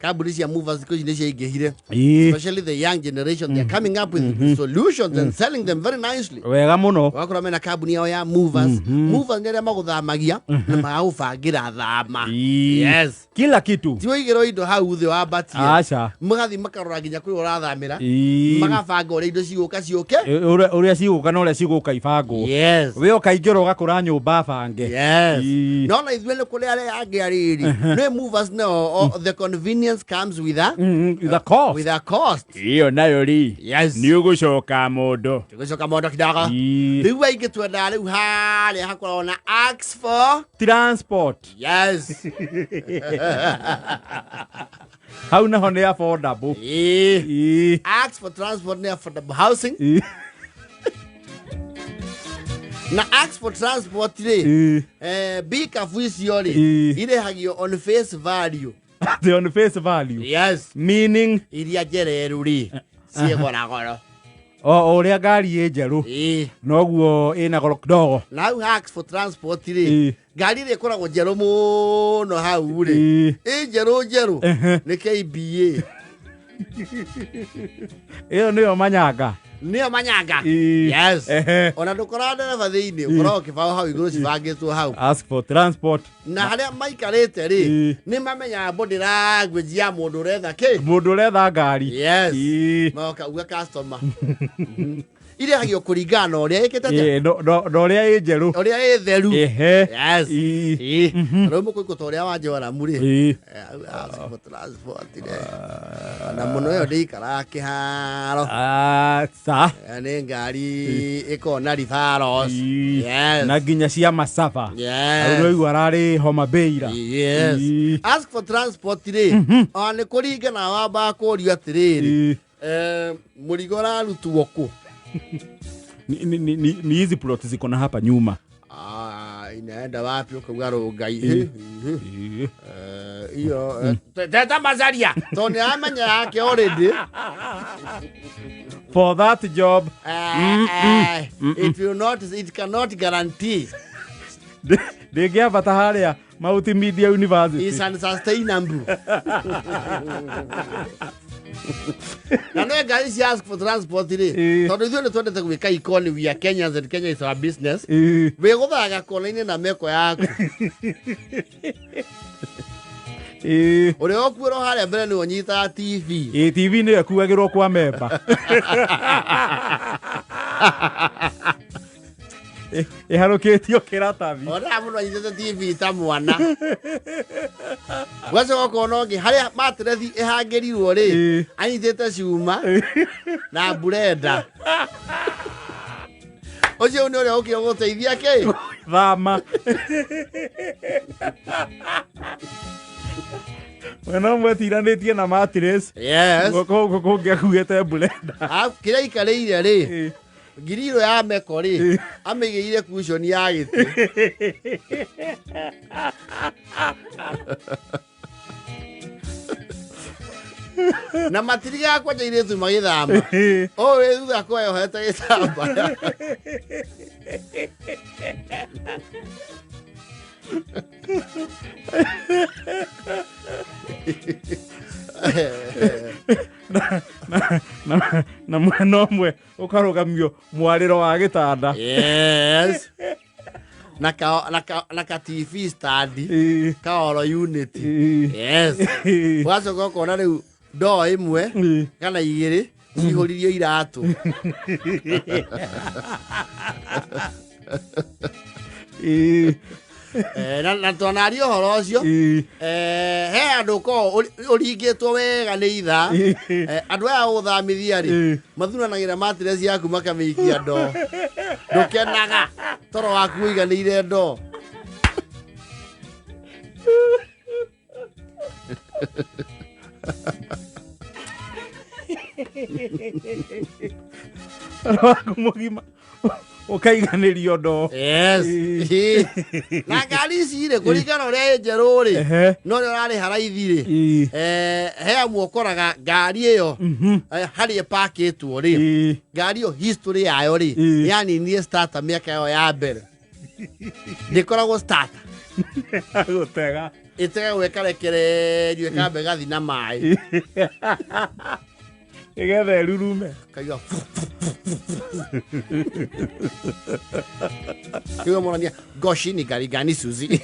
kambuni cia movers because nĩ ciaingĩhire, especially the young generation. They are coming up with solutions and selling them very nicely. Wega muno. Wakora mena kambuni yao ya movers. Movers nĩ arĩa magũthamagia na magagũbangira thama. Yes. Kila kitu. Ti wĩigĩrwo indo hau thĩ wa batie. Acha. Mũgathi makarora nginya kũrĩa ũrathamĩra. Magabanga ũrĩa indo cigũka ciũke. Ũrĩa cigũka na ũrĩa cigũka ibangwo. Yes. We ũkaingĩra ũgakora nyũmba bange. Yes. No na ithuĩ nĩ kũrĩ arĩa angĩ arĩrĩ. No movers no, the convenience comes with the cost. With a cost. Iyo nayo ri. Yes. Nĩ ũgũcoka mũndũ. Tũgũcoka mũndũ kidogo. Rĩu aingĩ twenda rĩu harĩa hakoragwo na ask for transport. Yes. How naho nĩ affordable. Ask for transport nĩ affordable housing. Na ask for transport rĩ big afuicio rĩ irehagio on face value. The on face value. Yes. Meaning iria njereru rĩ ciĩgoragoro. Ũrĩa ngari ĩ njerũ noguo ĩna goro kidogo. Now ask for transport rĩ ngari rĩ ĩkoragwo njerũ mũno hau rĩ ĩ njerũ nĩ KBA. Iyo nĩyo manyanga. Nĩyo manyanga. Yes. Ona ndũkoragwo ndereba thĩinĩ ũkoragwo kĩbaũ hau igũrũ cibangĩtwo hau. Ask for transport. Na harĩa maikarĩte rĩ nĩ mamenyaga body language ya mũndũ ũretha kĩ? Mũndũ ũretha ngari. Yes. Magoka uga customer. Irehagio kũringana na ũrĩa ĩkĩte. Ũrĩa ĩ njerũ. Ũrĩa ĩ theru. Yes. Rĩu mũkũikũ ta ũrĩa wa Joramu rĩ. Ask for transport rĩ. Na mũno ĩyo ndĩikaraga kĩharo. Sa. Nĩ ngari ĩkoragwo referrals. Yes. Na nginya cia masafa. Yes. Rĩu ararĩ Homa Bay ira. Yes. Ask for transport rĩ. Nĩ kũringana wambaga kũũrio atĩrĩrĩ. Mũrigo ũrarutwo kũ? Ni hizi plot ziko na hapa nyuma. Inaenda wapi ukauga Rongai? Iyo teta mazaria. Tony amenya yake already. For that job, it cannot guarantee. They gave at haria multimedia university. It's unsustainable. Na no guys ask for transport rĩ tondũ ithuĩ nĩ twendete gwĩka economy we are Kenyans and Kenya is our business wĩgũthaga kona-inĩ na meko yaku ũrĩa ũkuĩrwo harĩa mbere nĩ ũnyitaga TV TV nĩ ĩkuagĩrwo kwa memba ĩharũkĩtio kĩratathi ona mũndũ anyitĩte TV ta mwana gwacoka ũkona ũngĩ harĩa matrethi ĩhangĩrirwo rĩ anyitĩte cuma na burenda ũcio nĩ ũrĩa ũkĩra gũteithia kĩ thama Wena mwetiranĩtie na mattress. Yes. Kũngĩakuĩte burenda kĩrĩa ikarĩire rĩ ngiriro ya meko rĩ amĩgĩire cushion ya gĩtĩ na matiriga kwa jairĩtu magĩthamba wĩ thutha kũyohete gĩtambaya na mwena ũmwe ũkarũgamio mwarĩro wa gĩtanda. Yes. Na ka TV stand ka oro unit. Yes. Wacoka ũkona rĩu ndoo ĩmwe kana igĩrĩ cihũririo iratũ. Na tonari ũhoro ũcio he andũ ko ũringĩtwo wega nĩ itha andũ aya gũthamithia rĩ mathunanagĩra mattress yaku makamĩikia ndoo ndũkenaga toro waku ũiganĩire ndoo. Waku mũgima ũkaiganĩrio ndoo. Yes. Na ngari ici rĩ kũringana ũrĩa njerũ rĩ no nĩ ũrarĩ haraithi rĩ he amwe ũkoraga ngari ĩyo harĩ ĩpakĩtwo rĩ ngari ĩyo history yayo rĩ yaninire starter mĩaka ĩyo ya mbere ndĩkoragwo starter gũtega itega gwekare yueka gathi na mai igethe rurume kaiga kiyo mwanania goshi ni gari gani Suzi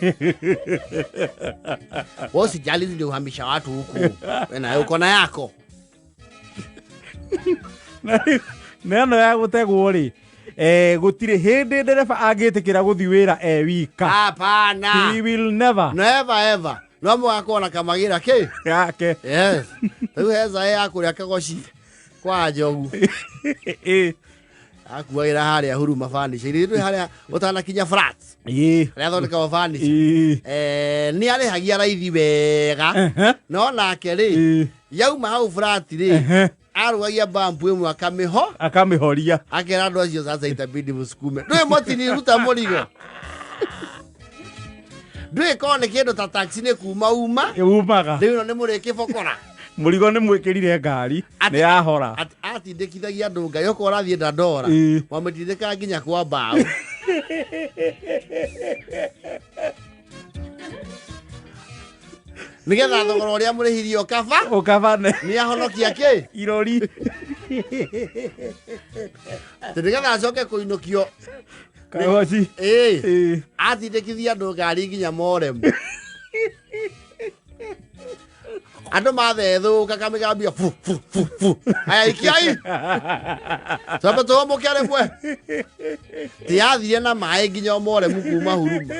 wosi jali ndio uhamisha watu huku na uko na yako neno ya gutegwo ri gutire hindi ndereba angitikira guthi wira wika hapana he will never ever no mwakona kamagira ke yake yes tu heza yako ya kagoshi kwa jogu akuwaira haria huruma furniture iri haria utana kinya flat retho ndika furniture ni ari hagia raithi wega no nake ri yauma hau flat ri arwagia bambu imwe akamihoria akera ndo acio sasa itabidi musukume ndwe moti ni ruta murigo ndwe kone kindu ta taxi ni kuma umaga riu ni muri kibokora murigo ni mwikirire ngari ni yahora atindikithagia andu ngai oko rathie ndandora wamitindika nginya kwa mbao nigetha thogora uria murihirio ukabane ni ahonokia ki irori nigetha acoke kuinukio kagoci atindikithia andu ngari nginya morem andu mathethuka kamigambia fu aya ikiai sabe to mo kare mwe ti athire na mai nginya morem kuma huruma.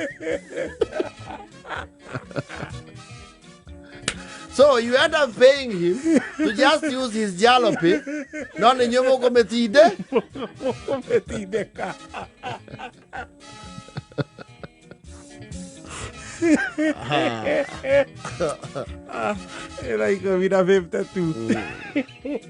So you end up paying him to just use his jalopy. No ni nyomo kometide. Era iko vira 52.